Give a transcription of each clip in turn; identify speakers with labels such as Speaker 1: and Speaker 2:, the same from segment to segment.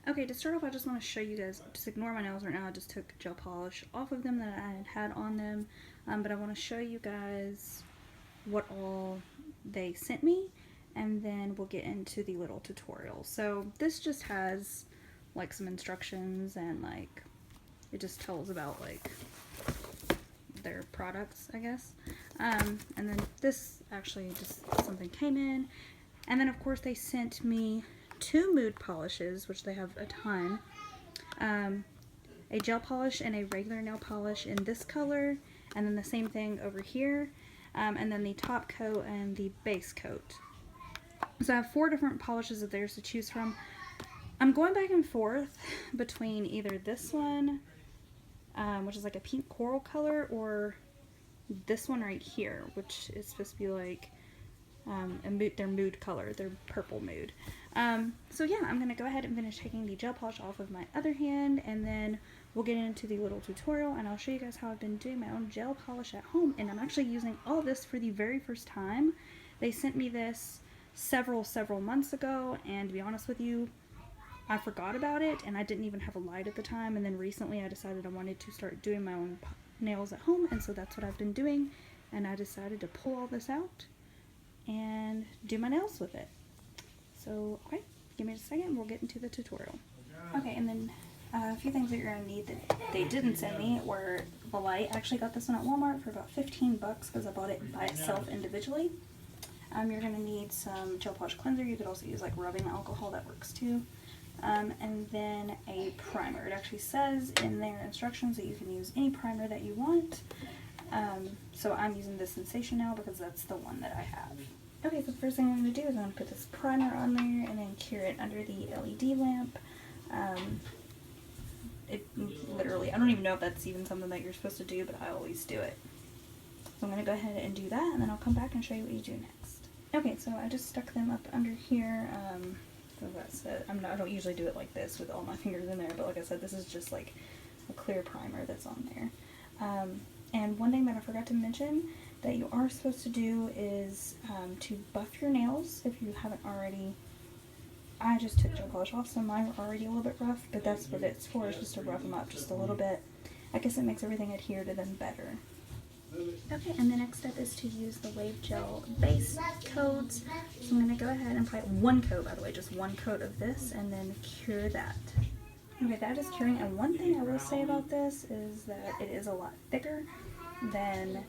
Speaker 1: Okay, to start off, I just want to show you guys, just ignore my nails right now. I just took gel polish off of them that I had on them. But I want to show you guys what all they sent me, and then we'll get into the little tutorial. So this just has like some instructions, and like it just tells about like their products, I guess. And then this actually just something came in, and then of course they sent me 2 mood polishes, which they have a ton. A gel polish and a regular nail polish in this color, and then the same thing over here, and then the top coat and the base coat. So I have 4 different polishes of theirs to choose from. I'm going back and forth between either this one, which is like a pink coral color, or this one right here, which is supposed to be like their mood color, their purple mood. So yeah, I'm gonna go ahead and finish taking the gel polish off of my other hand, and then we'll get into the little tutorial, and I'll show you guys how I've been doing my own gel polish at home. And I'm actually using all of this for the very first time. They sent me this several months ago, and to be honest with you, I forgot about it, and I didn't even have a light at the time. And then recently I decided I wanted to start doing my own nails at home, and so that's what I've been doing. And I decided to pull all this out and do my nails with it. So, okay, give me a second and we'll get into the tutorial. Okay, and then a few things that you're going to need that they didn't send me were the light. I actually got this one at Walmart for about 15 bucks because I bought it by itself individually. You're going to need some gel polish cleanser. You could also use like rubbing alcohol, that works too. And then a primer. It actually says in their instructions that you can use any primer that you want. So I'm using the Sensation now because that's the one that I have. Okay, so the first thing I'm going to do is I'm going to put this primer on there and then cure it under the LED lamp. It literally, I don't even know if that's even something that you're supposed to do, but I always do it. So I'm going to go ahead and do that, and then I'll come back and show you what you do next. Okay, so I just stuck them up under here. So that's it. I don't usually do it like this with all my fingers in there, but like I said, this is just like a clear primer that's on there. And one thing that I forgot to mention that you are supposed to do is to buff your nails if you haven't already. I just took gel polish off, so mine were already a little bit rough, but that's what it's for, is just to rough them up just a little bit. I guess it makes everything adhere to them better. Okay, and the next step is to use the Wavegel base coats. So I'm going to go ahead and apply 1 coat, by the way, just 1 coat of this, and then cure that. Okay, that is curing, and one thing I will say about this is that it is a lot thicker than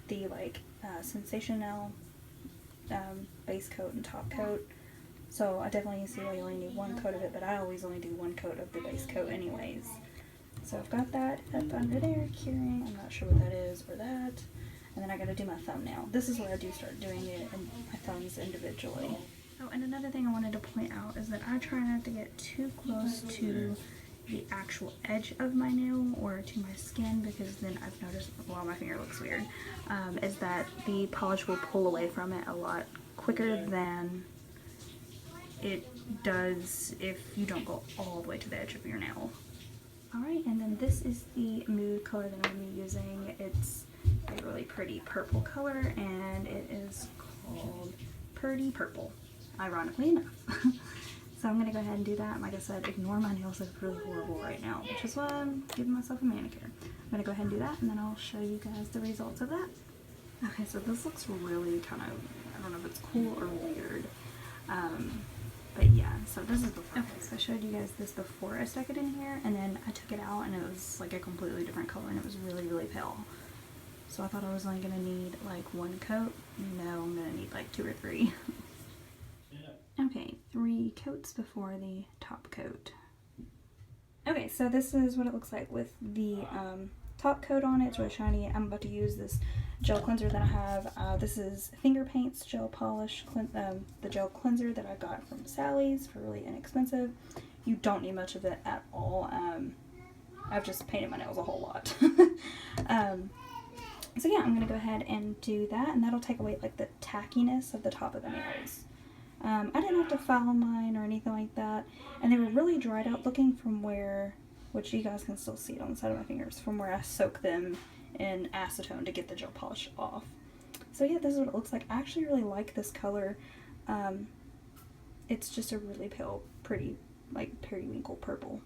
Speaker 1: the Sensational base coat and top coat. So I definitely see why you only need 1 coat of it, but I always only do 1 coat of the base coat anyways. So I've got that up under there curing. I'm not sure what that is or that. And then I gotta do my thumbnail. This is where I do start doing it and my thumbs individually. Oh, and another thing I wanted to point out is that I try not to get too close to the actual edge of my nail or to my skin, because then I've noticed, well, my finger looks weird, is that the polish will pull away from it a lot quicker than it does if you don't go all the way to the edge of your nail. Alright, and then this is the mood color that I'm going to be using. It's a really pretty purple color, and it is called Pretty Purple, ironically enough. So I'm going to go ahead and do that. And like I said, ignore my nails, look really horrible right now, which is why I'm giving myself a manicure. I'm going to go ahead and do that, and then I'll show you guys the results of that. Okay, so this looks really kind of, I don't know if it's cool or weird. But yeah, so this is before. Okay, so I showed you guys this before I stuck it in here, and then I took it out and it was like a completely different color, and it was really pale. So I thought I was only going to need like 1 coat. No, I'm going to need like 2 or 3. Okay, 3 coats before the top coat. Okay, so this is what it looks like with the top coat on it. It's really shiny. I'm about to use this gel cleanser that I have. This is Finger Paints gel polish, the gel cleanser that I got from Sally's for really inexpensive. You don't need much of it at all. I've just painted my nails a whole lot. So yeah, I'm going to go ahead and do that, and that'll take away like the tackiness of the top of the nails. I didn't have to file mine or anything like that, and they were really dried out looking from where, which you guys can still see it on the side of my fingers, from where I soaked them in acetone to get the gel polish off. So yeah, this is what it looks like. I actually really like this color. It's just a really pale, pretty like periwinkle purple.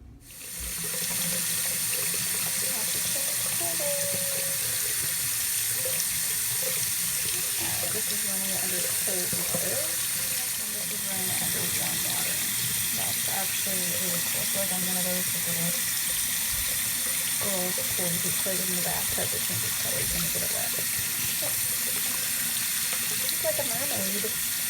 Speaker 1: This is running it under cold water, and this is running it under warm water. That's actually really cool. It's like on one of those little girls' toys who play in the bathtub that changes colors when you get it wet. It's like a mermaid.